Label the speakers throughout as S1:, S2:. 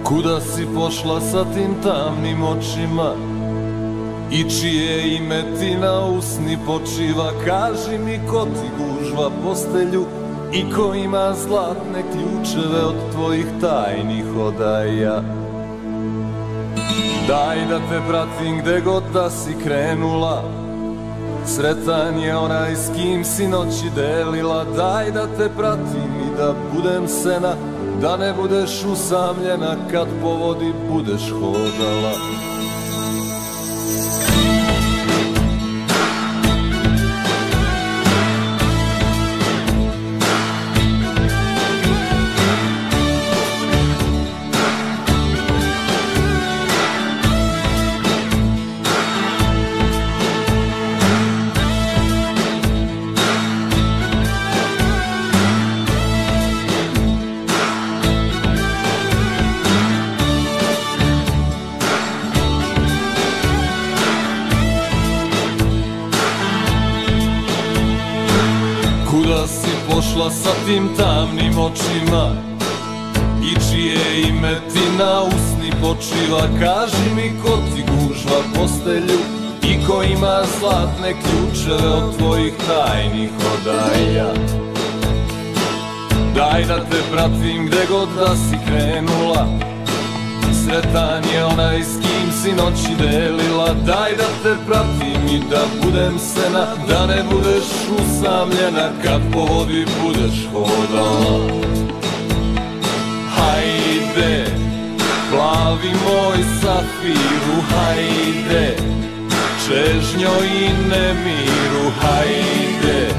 S1: Kuda si pošla sa tim tamnim očima i čije ime ti na usni počiva? Kaži mi ko ti gužva postelju i ko ima zlatne ključeve od tvojih tajnih odaja. Daj da te pratim gde god da si krenula, sretan je onaj s kim si noći delila. Daj da te pratim i da budem sena, da ne budeš usamljena kad po vodi budeš hodala. Kuda si pošla sa tim tamnim očima i čije ime ti na usni počiva? Kaži mi ko ti gužva postelju i ko ima zlatne ključeve od tvojih tajnih odaja. Daj da te pratim gde god da si krenula, sretan je onaj s kim si noći delila. Daj da te pratim i da budem sena, da ne budeš usamljena kad po vodi budeš hodala. Hajde, plavi moj safiru, hajde, čežnjo i nemiru, hajde,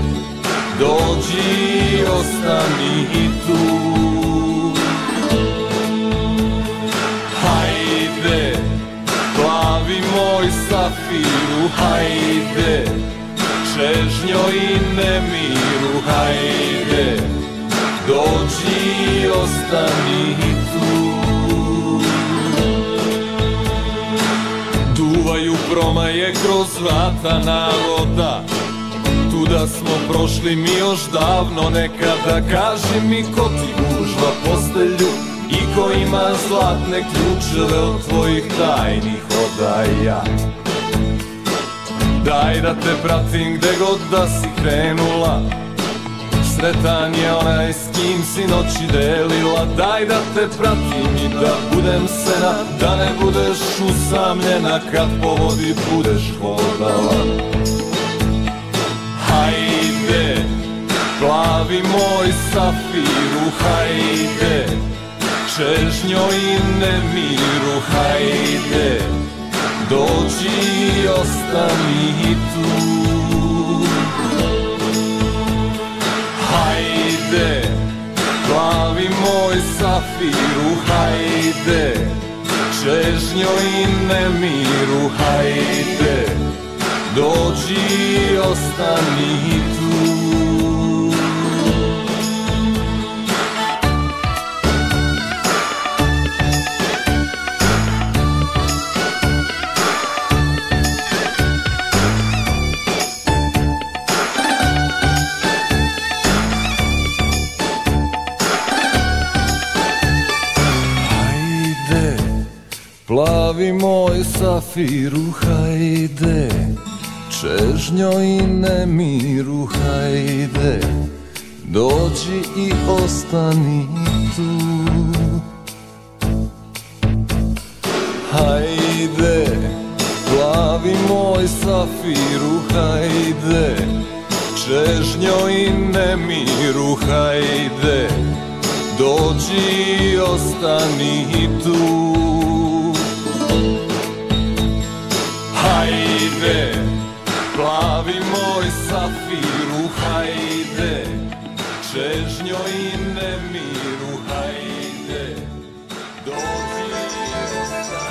S1: dođi i ostani i tu. Hajde, plavi moj safiru, hajde, čežnjo i nemiru, hajde, dođi i ostani tu. Duvaju promaje kroz vrata navoda, tuda smo prošli mi još davno nekada. Kaži mi ko ti gužva postelju i ko ima zlatne ključeve od tvojih tajnih odaja. Daj da te pratim gde god da si krenula, sretan je onaj s kim si noći delila. Daj da te pratim i da budem sena, da ne budeš usamljena kad po vodi budeš hodala. Hajde, plavi moj safiru, hajde, čežnjo i nemiru, hajde, dođi i ostani tu. Hajde, plavi moj safiru, hajde, čežnjo i nemiru, hajde, dođi i ostani tu. Plavi moj safiru, hajde, čežnjo i nemiru, hajde, dođi i ostani tu. Hajde, plavi moj safiru, hajde, čežnjo i nemiru, hajde, dođi i ostani tu. Hajde, plavi moj safiru, hajde, čežnjo i nemiru, hajde, dođi i ostani.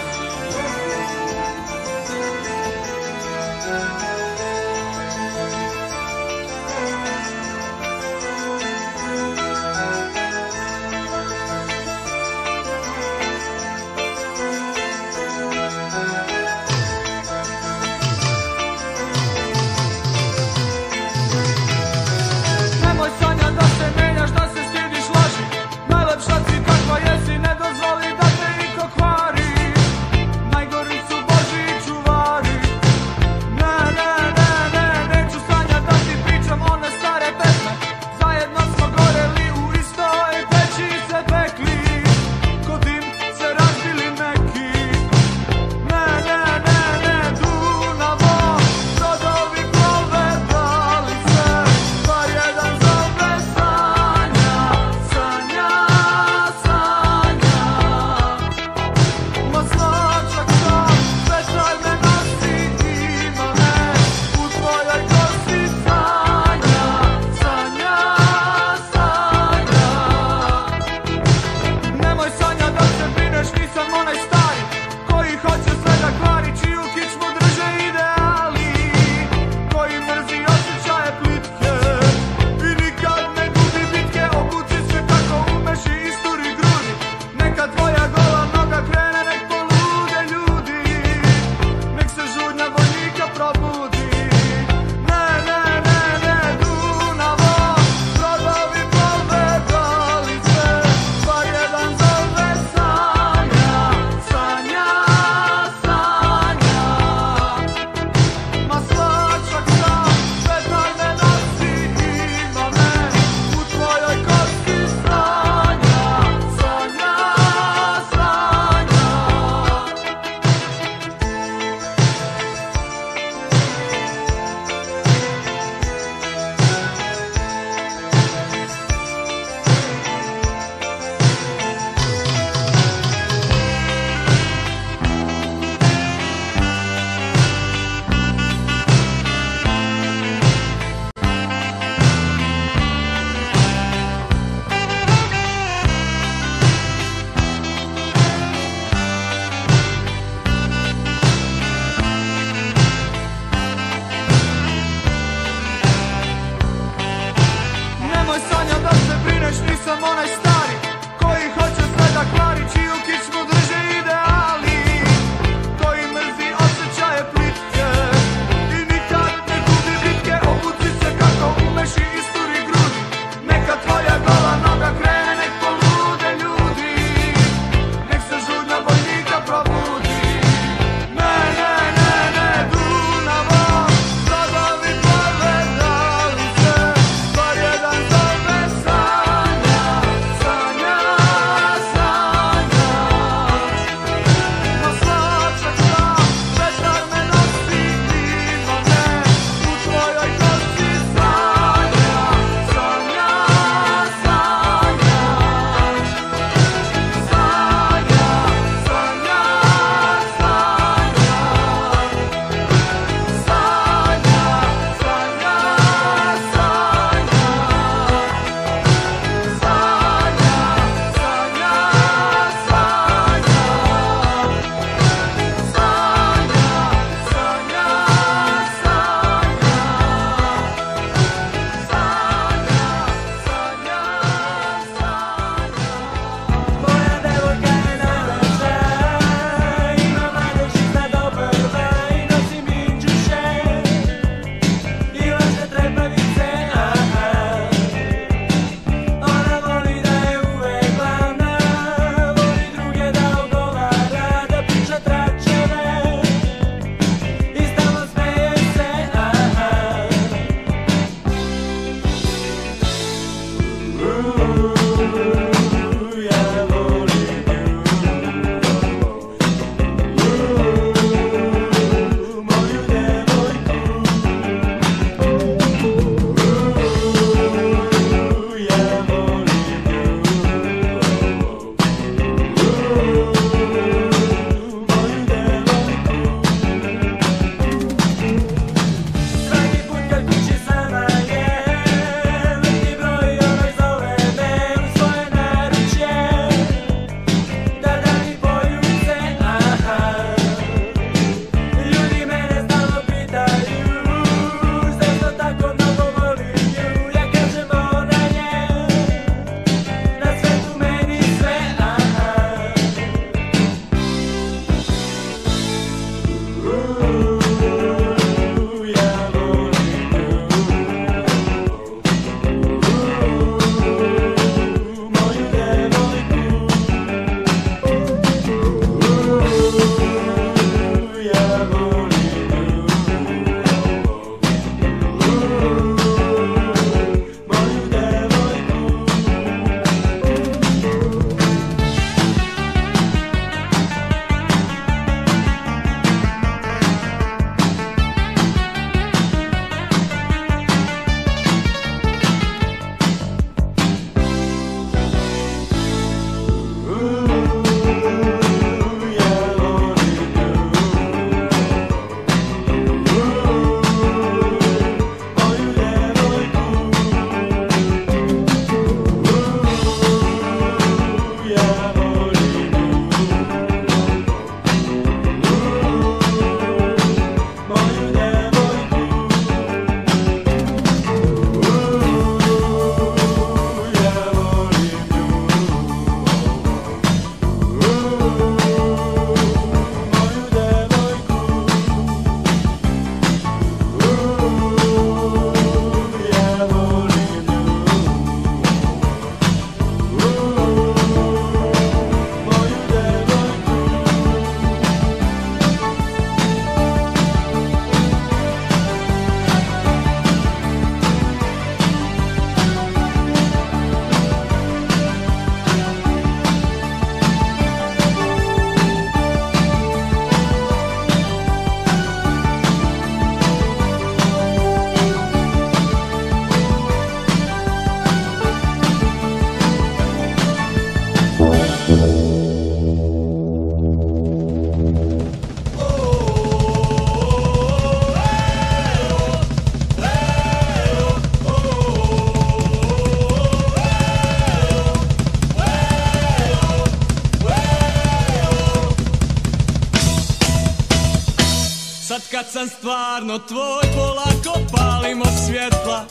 S2: kad sam stvarno tvoj, polako palimo svjetla.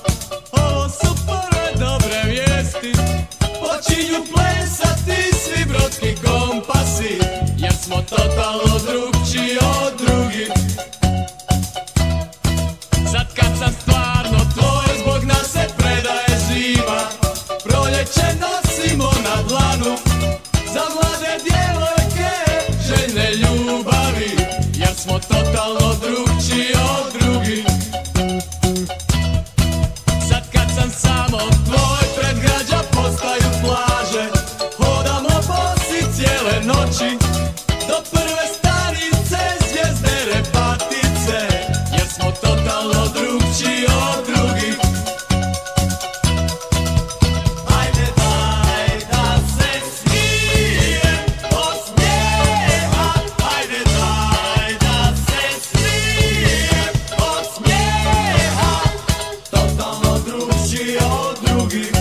S2: Ovo su prve dobre vijesti, počinju plesati svi brodski kompasi, jer smo totalno drugčiji od drugih. Sad kad sam stvarno tvoj, zbog nas se predaje zima. Proljeće nosimo na dlanu, za mlade djevojke željne ljubavi, jer smo totalno drugčiji od drugih. Sad kad sam samo tvoj, pred građa postaju plaže, hodamo bosi cijele noći, do prve stanice zvijezde Repatice, jer smo totalno drugčiji od drugih. Ajde daj da se smijem od smijeha, ajde daj da se smijem od smijeha, totalno drugčiji od drugih.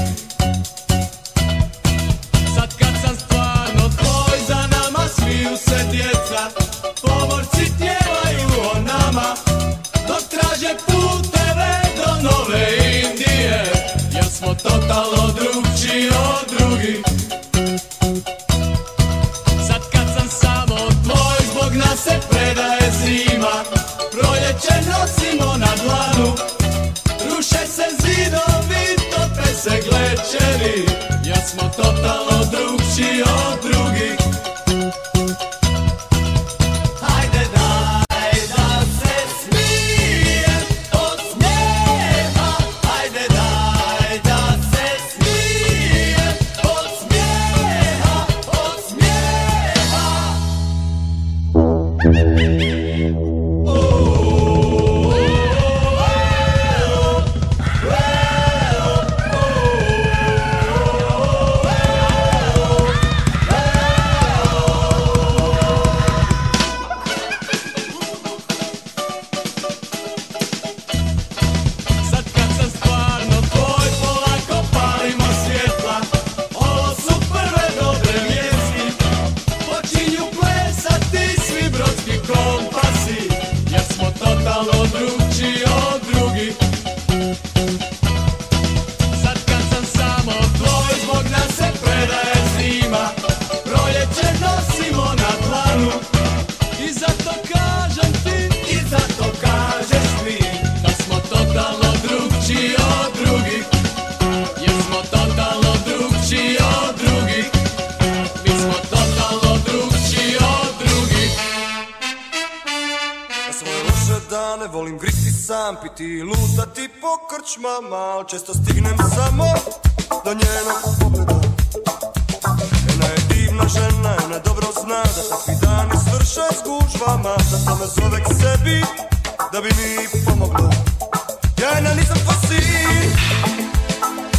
S2: Sad kad sam stvarno tvoj, za nama smiju se djeca, pomorci pjevaju o nama, dok traže puteve do Nove Indije, jer smo totalno drugčiji od drugih. Sad kad sam samo tvoj, zbog nas se predaje zima. Proljeće nosimo na dlanu, ruše se zidovi, tope se glečeri, jer smo totalno drugčiji od drugih. Ajde daj da se smijem od smijeha, ajde daj da se smijem od smijeha, od smijeha. Sad kad sam stvarno tvoj, polako palimo svjetla. Ovo su prve dobre vijesti, počinju plesati svi brodski kompasi, jer smo totalno drugčiji od drugih. Sad kad sam samo tvoj, zbog nas se predaje zima. Proljeće nosimo na dlanu, i zato kažem ti, i zato kažeš mi, da smo totalno drugčiji od drugih, jer smo totalno drugčiji od drugih, mi smo totalno drugčiji od drugih.
S3: Na svoje loše dane volim gristi sam, piti i lutati po krčmama, al često stignem samo do njenog pogleda. Ona je divna žena, ona dobro zna da takvi dani svrše s gužvama, zato me zove k sebi da bi mi pomogla. Ja jedna nisam tvoj sin,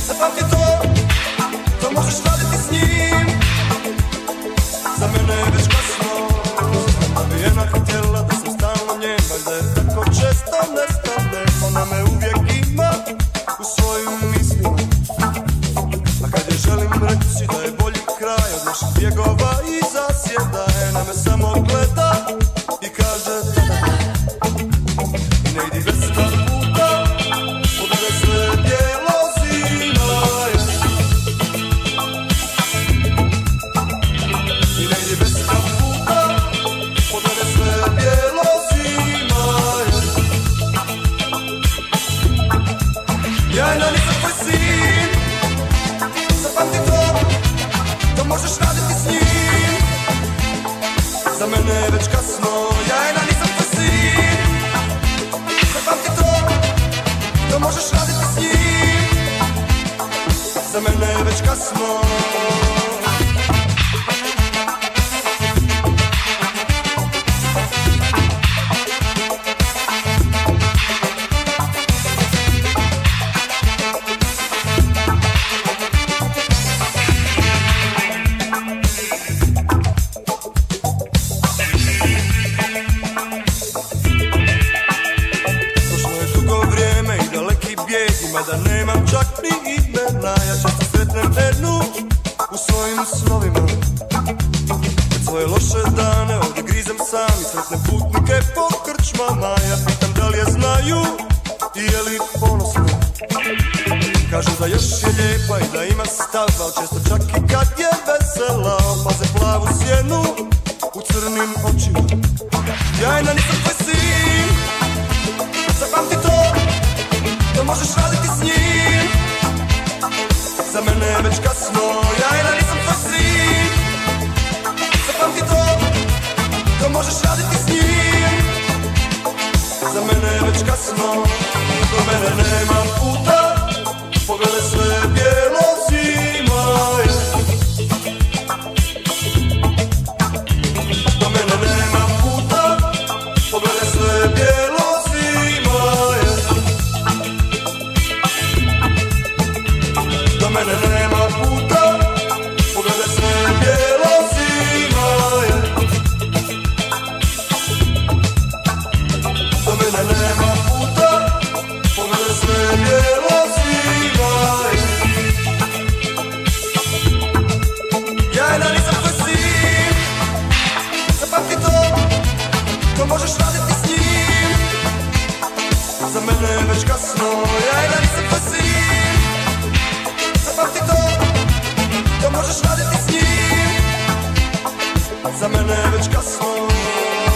S3: zapamti to možeš raditi s njim. Za mene je već kasno, da bi jedna htjela da sam stalno njen, valjda je tako često nestane. Ona me uvijek ima u svojim mislima, a kad je želim reći da je bolji kraj od naših bjegova i zasjeda, ona me samo gleda i kaže da. I ne idi vesna puta, odve sve bijelo zima je. I ne idi vesna puta, odve sve bijelo zima je. Ja jedna nisam tvoj sin, zapamti to možeš raditi s njim. Za mene je već kasno, ja jedna nisam tvoj sin, zapamti to možeš raditi s njim. Za mene je već kasno. Mada nemam čak ni imena, ja često sretnem jednu u svojim snovima. Kad svoje loše dane ovdje grizem sam i sretnem putnike po krčmama. Ja Kažu da još je lijepa i da ima stav, al često čak i kad je vesela opaze plavu sjenu u crnim očima. Jajna nisam tvoj sin, zapamti to možeš raditi s njim. Za mene je već kasno, jajna nisam tvoj sin, zapamti to možeš raditi s njim. Za mene je već kasno, do mene nema puta, pogledaj sve bijelo zima je. Do mene nema puta, pogledaj sve bijelo zima je. Do mene nema puta, pogledaj sve bijelo zima je. Do mene nema puta, pogledaj sve bijelo zima je. Jajna nisam tvoj sin, zapamti to možeš raditi s njim. Za mene je već kasno, jajna nisam tvoj sin, zapamti to možeš raditi s njim. Za mene je već kasno,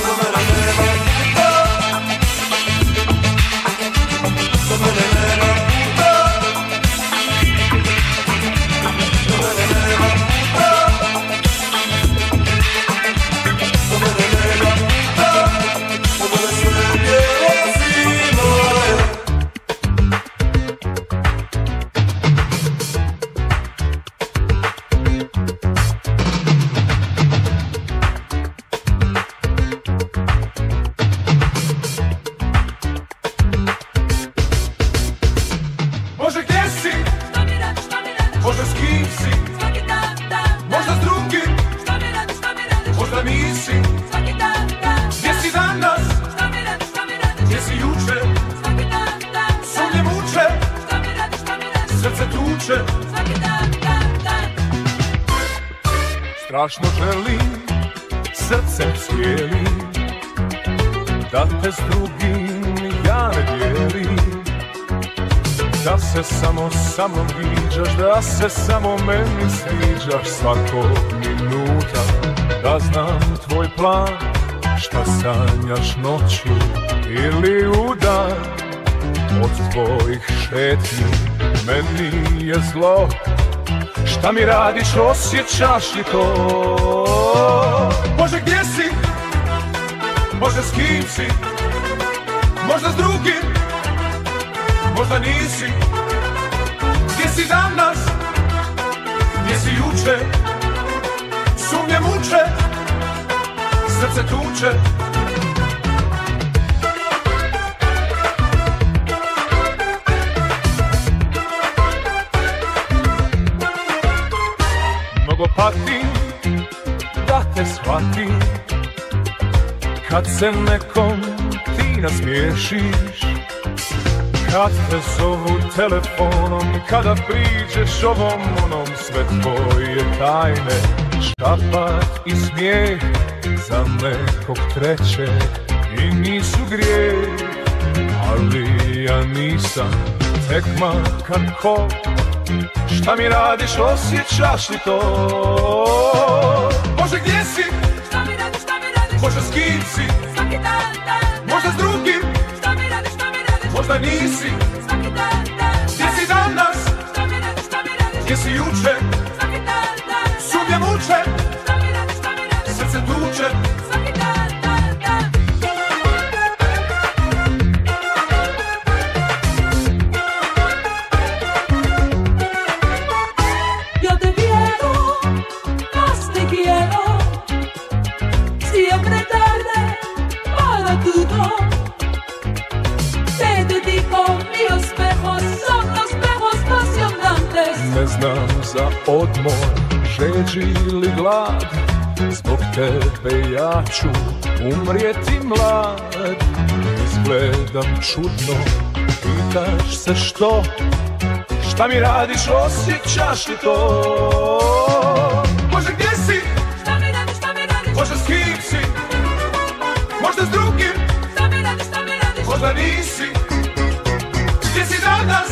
S3: do mene nema puta, do mene nema puta, do mene nema puta, do mene nema puta, pogledaj sve bijelo zima je.
S1: Može gdje si, možda s kim si, možda s drugim, možda nisi. Gdje si danas, gdje si juče, sumnje muče, srce tuče. Strašno želim, srcem cijelim, da te s drugim ja ne dijelim. Da se samo viđaš, da se samo meni sviđaš svakog minuta. Da znam tvoj plan, šta sanjaš noću ili u dan. Od tvojih šetnji meni je zlo. Šta mi radiš, osjećaš li to? Može gdje si, možda s kim si, možda s drugim, možda nisi. Gdje si danas, gdje si juče, sumnje muče, srce tuče. Mnogo patim da te shvatim, kad se nekom ti nasmiješiš. Kad te zovu telefonom, kada priđeš ovom onom, sve tvoje tajne, šapat i smijeh za nekog trećeg i nisu grijeh. Ali ja nisam tek makar ko. Šta mi radiš, osjećaš li to? Može gdje si, možda s kim si, možda s drugim, možda nisi. Gdje si danas, gdje si juče, sumnje muče, srce tuče.
S4: Yo te quiero, más te quiero, siempre tarde para todo. Te dedico mis espejos, son los espejos apasionantes.
S1: Ne znam za odmor, žeđi ili glad, zbog tebe ja ću umrijeti mlad. Izgledam čudno, pitaš se što, šta mi radiš, osjećaš li to? Može gdje si, možda s kim si, možda s drugim, možda nisi. Gdje si danas,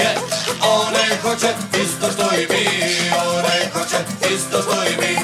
S2: je. One hoće isto što i mi, one hoće isto što i mi.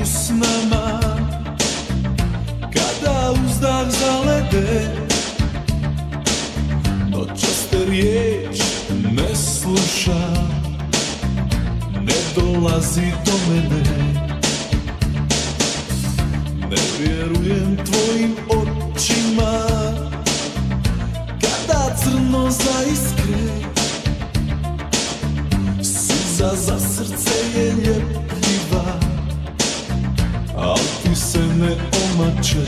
S1: usnama, kada uzdah zalede, noćas te riječ ne sluša, ne dolazi do mene. Ne vjerujem tvojim očima, kada crno zaiskre, suza za srce je ljepljiva, al ti se ne omače.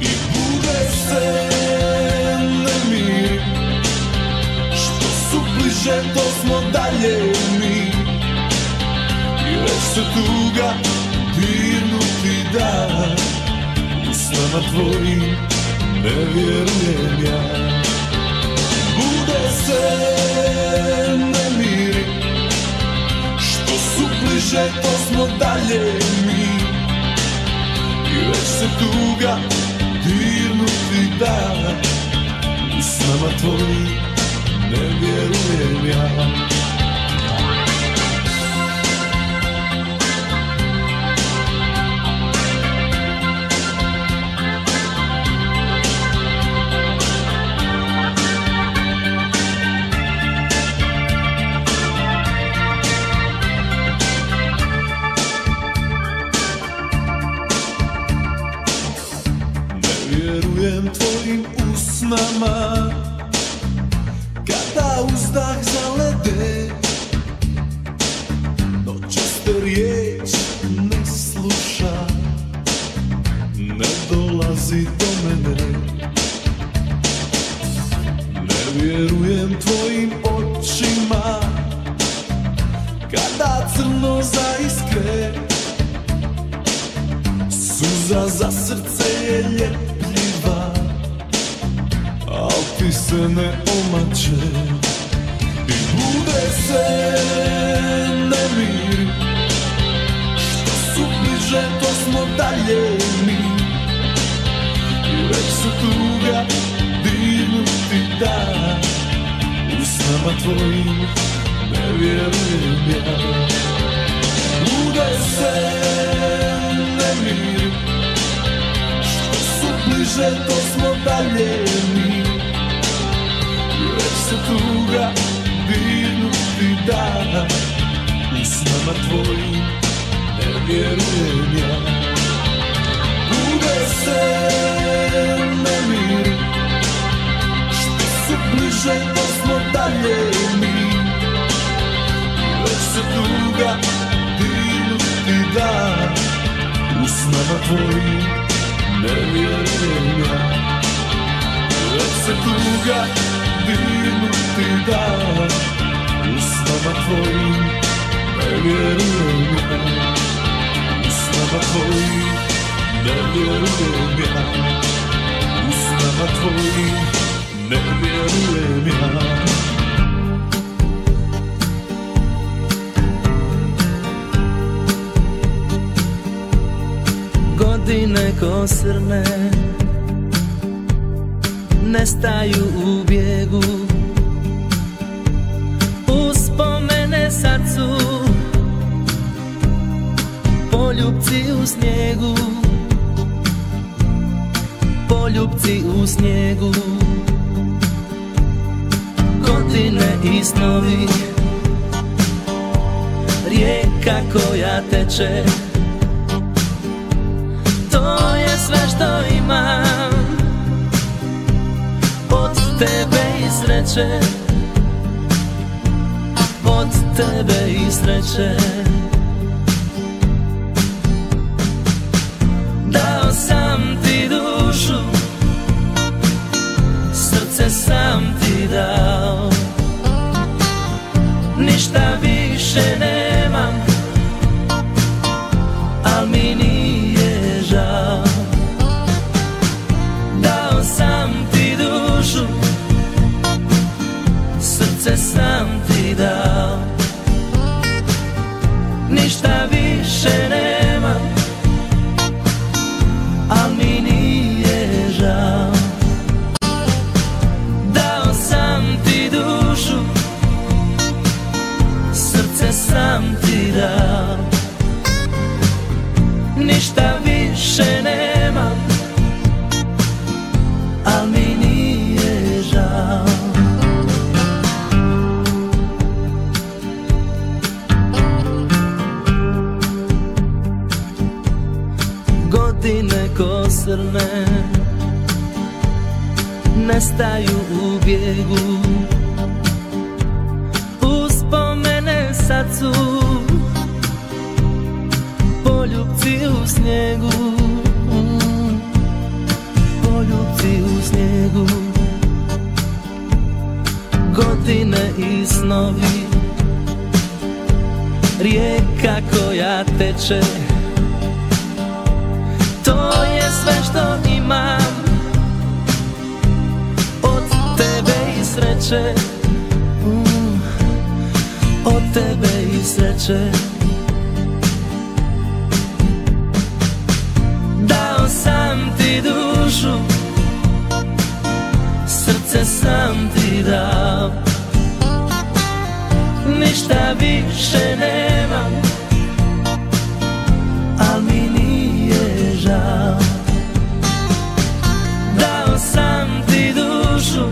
S1: I bude se nemir, što su bliže to smo dalje mi, i već se tuga dirnuti da u snama tvojim ne vjerujem ja. Bude se nemir, što su bliže to smo dalje mi, i već se tuga dirnuti da u snama tvojim ne vjerujem ja. Vjerujem tvojim usnama, kada uzdah zalede, noćas te riječ ne sluša, ne dolazi do mene. Ne vjerujem tvojim očima, kada crno zaiskre, suza za srce je ljepljiva, al ti se ne omače. I bude se nemir, što su bliže to smo dalje mi, i već se tuga dirnuti da u snama tvojim ne vjerujem ja. Bude se nemir, što su bliže to smo dalje mi, i već se tuga dirnuti da u snama tvojim ne vjerujem ja. Bude se nemir, što su bliže to smo dalje mi, i već se tuga dirnuti da u snama tvojim ne vjerujem ja. Već se tuga dirnuti da u snama tvojim ne vjerujem ja. U snama tvojim ne vjerujem ja. U snama tvojim ne vjerujem ja.
S5: Godine ko srne nestaju u bijegu, uspomene srcu, poljupci u snijegu, poljupci u snijegu. Godine i snovi, rijeka koja teče, to je sve što imam od tebe i sreće, od tebe i sreće. Dao sam ti dušu, srce sam ti dao, ništa više nemam, al mi nije žao. Dao sam ti dušu, srce sam ti dao, ništa više nemam, al mi nije žao. Dao sam ti dušu, srce sam ništa više nemam, al mi nije žao. Godine ko srne nestaju u bijegu, uspomene sad su poljupci u snijegu, poljupci u snijegu. Godine i snovi, rijeka koja teče, to je sve što imam od tebe i sreće, od tebe i sreće. Dao sam ti dušu, srce sam ti dao, ništa više nemam, al mi nije žao. Dao sam ti dušu,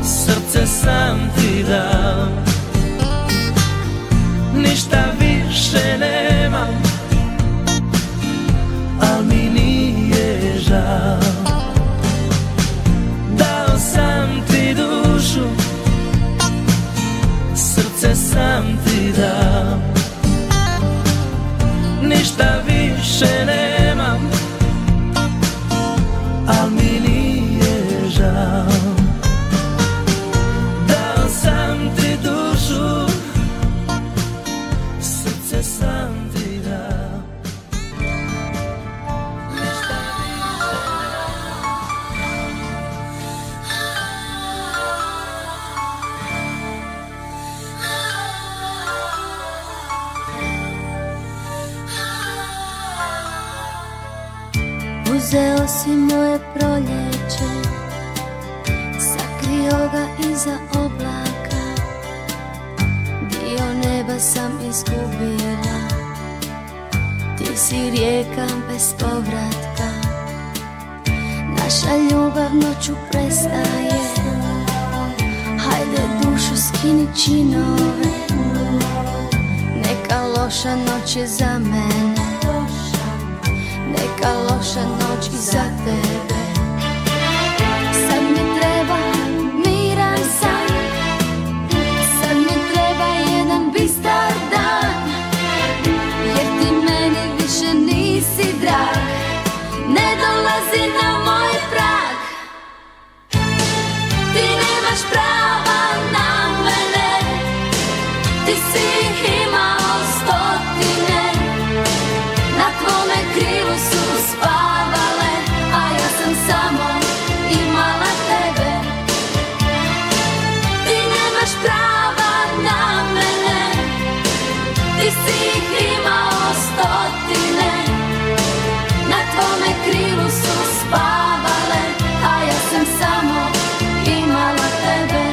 S5: srce sam ti dao, ništa više nemam, al mi nije žao. Dao sam ti dušu, srce sam ti dao, ništa više nemam, al mi nije žao. Dao sam ti dušu, srce sam ti dao, ništa
S6: više. Uzeo si moje proljeće, sakrio ga iza oblaka, dio neba sam izgubila, ti si rijeka bez povratka. Naša ljubav noću prestaje, hajde dušu skini činove, neka loša noć je za mene, neka loša noć i za tebe. Sad mi treba miran san, sad mi treba jedan bistar dan, jer ti meni više nisi drag, ne dolazi na moj prag. Ti nemaš prava na mene, ti si ih imao stotine, na tvome krilu su spavale, a ja sam samo imala tebe. Ti nemaš prava na mene, ti si ih imao stotine, na tvome krilu su spavale, a ja sam samo imala tebe.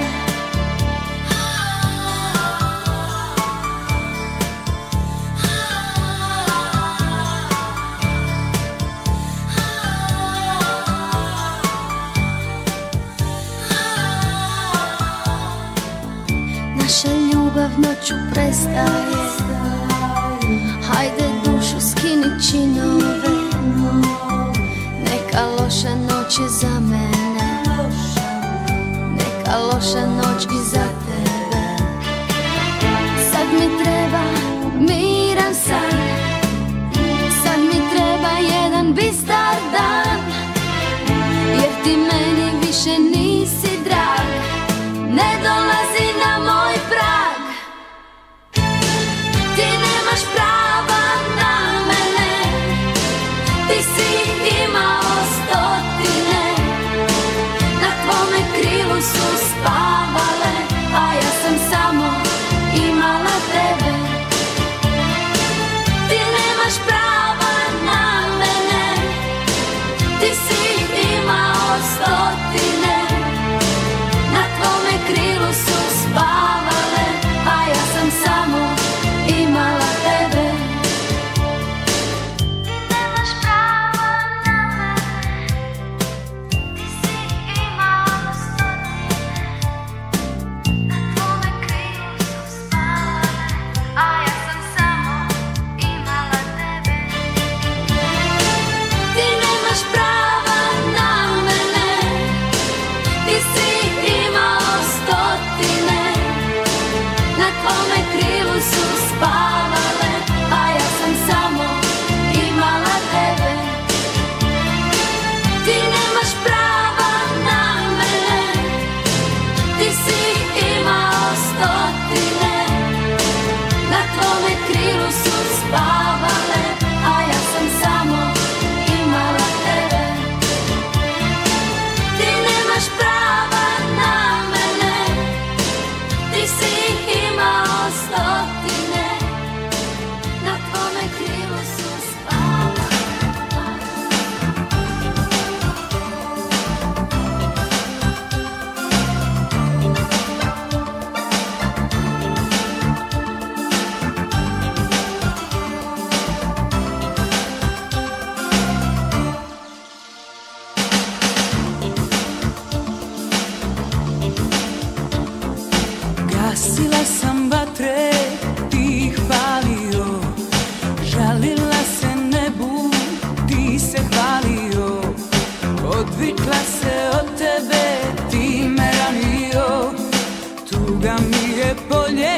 S6: Naša ljubav noću prestaje, hajde dušu skini činove, neka loša noć je za mene, neka loša noć i za tebe. Sad mi treba miran san, sad mi treba jedan bistar dan, jer ti meni više nisi drag, ne dolazi na moj prag. Ti nemaš prava na mene, ti si imao stotine, na tvome krilu su spavale,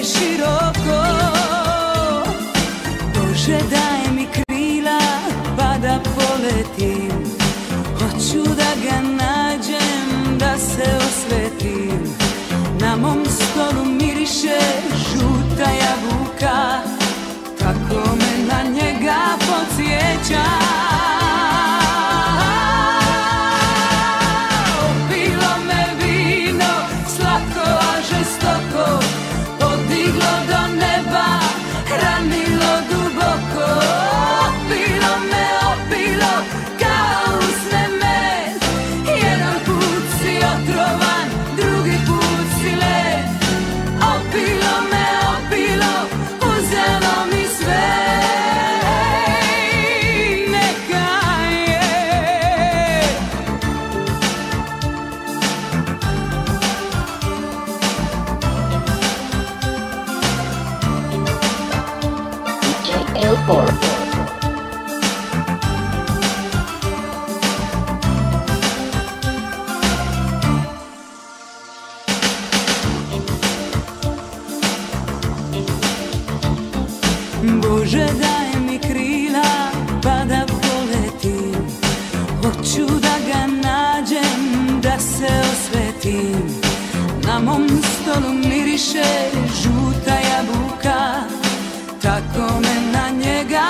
S5: široko. Bože daj mi krila pa da poletim, hoću da ga nađem, da se osvetim. Na mom stolu miriše žuta jabuka, tako me na njega podsjeća. Opilo me vino, slatko a žestoko, podiglo do neba, ranilo duboko. Opilo, kao usne med, jedan put si otrovan, drugi put si led. Opilo me, uzelo mi sve, neka je.
S7: DJ L4.
S5: Bože daj mi krila pa da poletim, hoću da ga nađem, da se osvetim. Na mom stolu miriše žuta jabuka, tako me na njega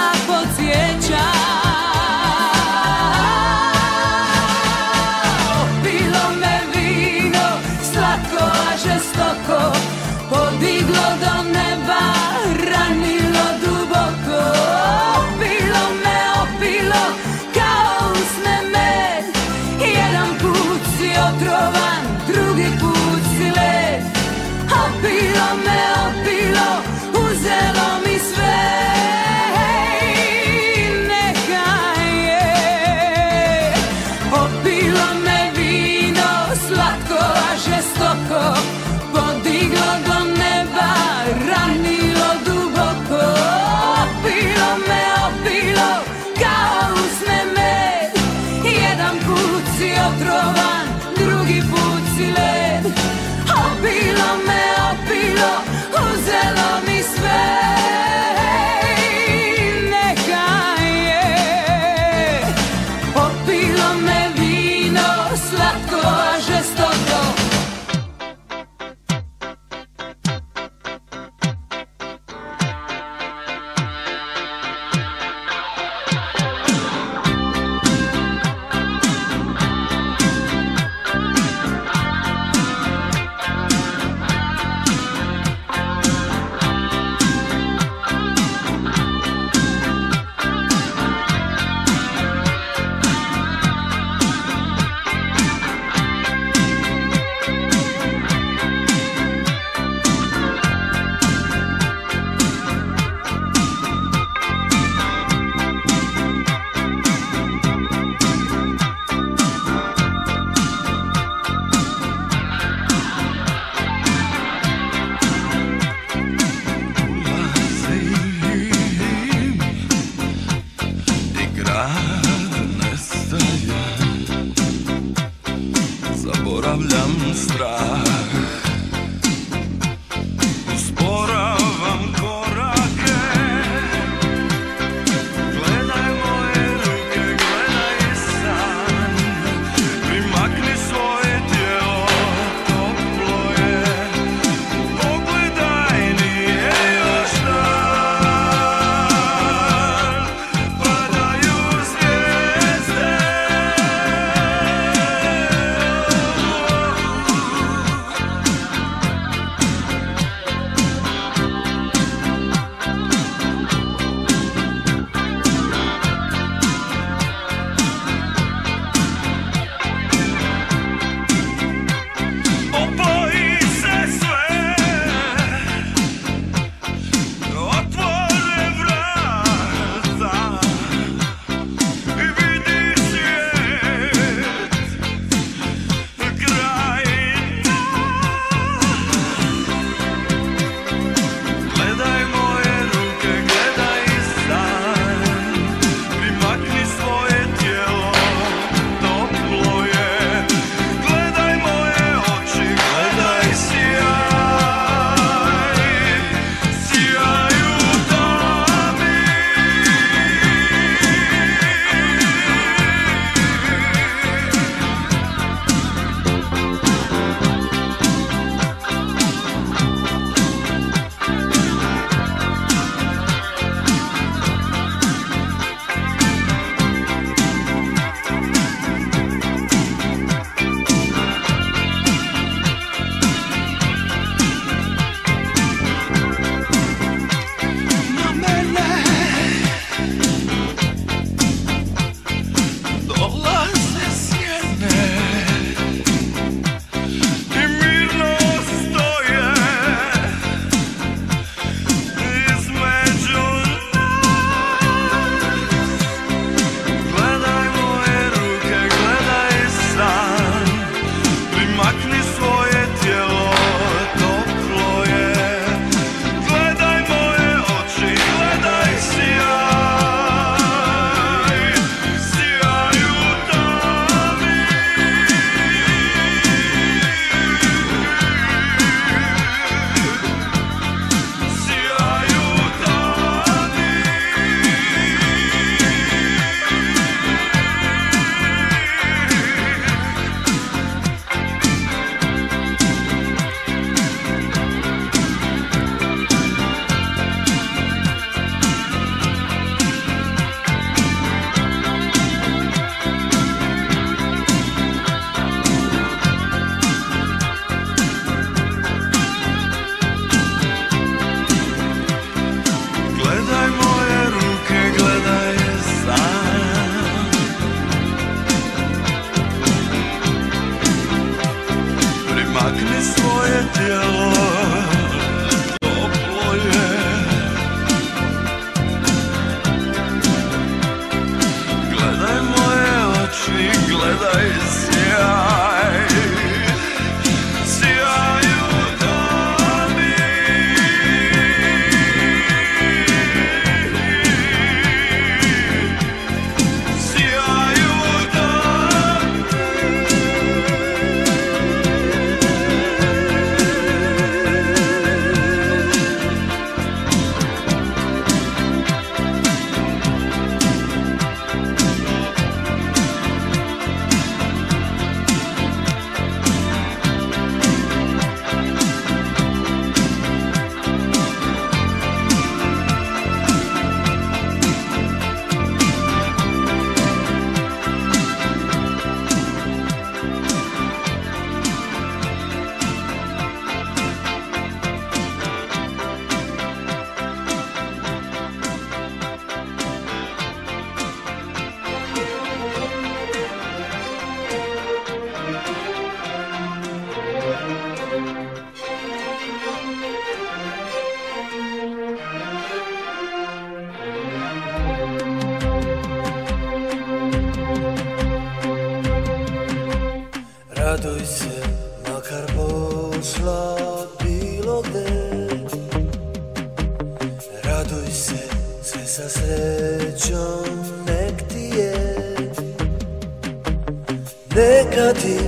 S3: Neka ti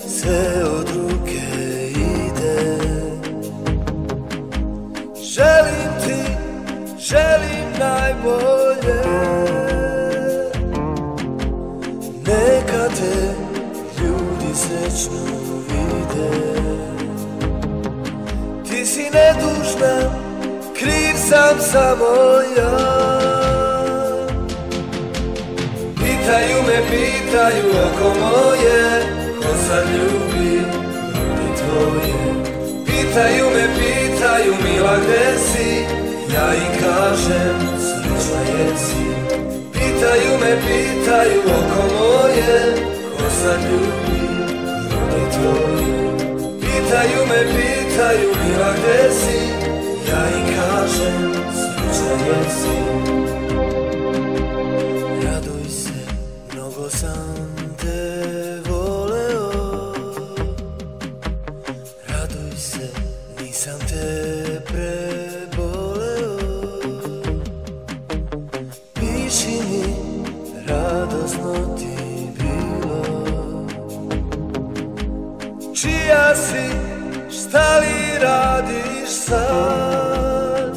S3: sve od ruke ide. Želim ti, želim najbolje. Neka te ljudi srećno vide. Ti si nedužna, kriv sam samo ja. Pitaju oko moje, ko sad ljubi ljudi tvoje. Pitaju mila gde si, ja im kažem srećna jesi. Pitaju oko moje, ko sad ljubi ljudi tvoje. Pitaju mila gde si, ja im kažem srećna jesi. Raduj se, mnogo sam te voleo. Raduj se, nisam te preboleo. Piši mi, radosno ti bilo. Čija si, šta li radiš sad?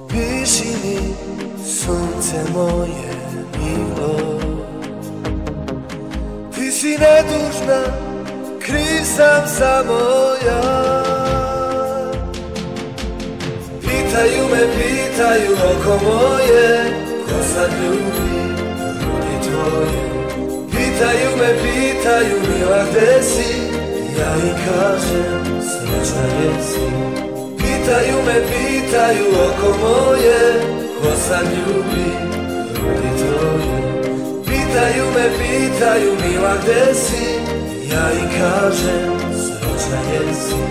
S3: Piši mi, sunce moje milo. Ti si nedužna, kriv sam samo ja. Pitaju oko moje, ko sad ljubi ljudi tvoje. Pitaju mila gde si, ja im kažem srećna jesi. Pitaju oko moje, ko sad ljubi ljudi tvoje. Pitaju mila gde si, ja im kažem srećna jesi.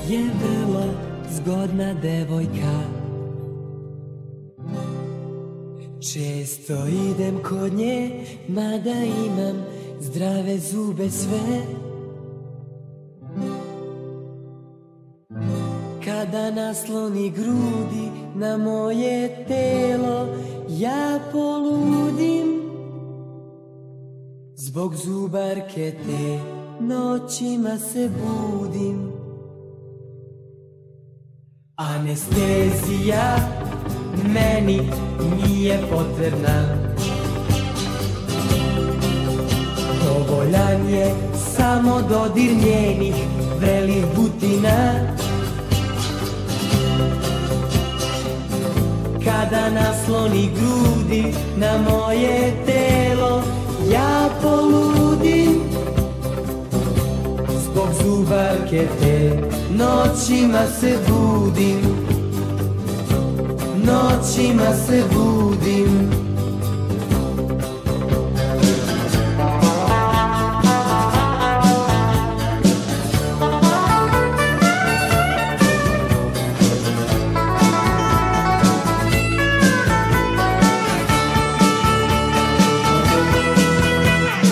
S5: Je vrlo zgodna devojka. Često idem kod nje, mada imam zdrave zube sve. Kada nasloni grudi na moje telo, ja poludim. Zbog zubarke te noćima se budim. Anestezija meni nije potrebna. Dovoljan je samo dodir njenih vrelih butina. Kada nasloni grudi na moje telo, ja poludim. Zbog zubarke te noćima se budim. Noćima se budim.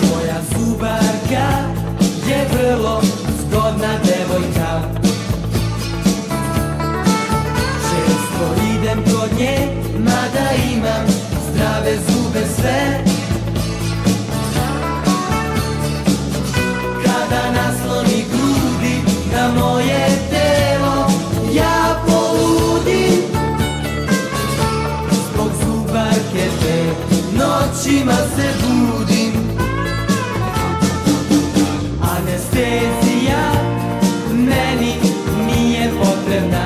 S5: Moja zubarka je vrlo zgodna devojka. Često idem kod nje, mada imam zdrave zube sve. Kada nasloni grudi na moje telo, ja poludim. Zbog zubarke te noćima se budim. Anestezija meni nije potrebna.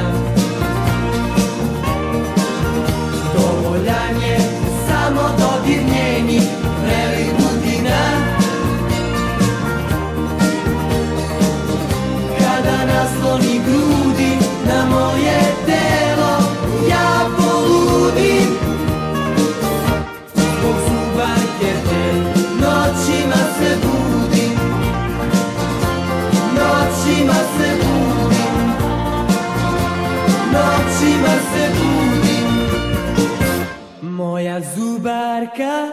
S5: Dovoljan je samo dodir njenih
S7: noćima se budim. Moja zubarka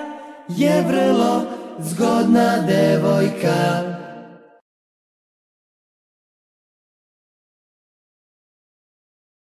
S7: je vrlo zgodna devojka.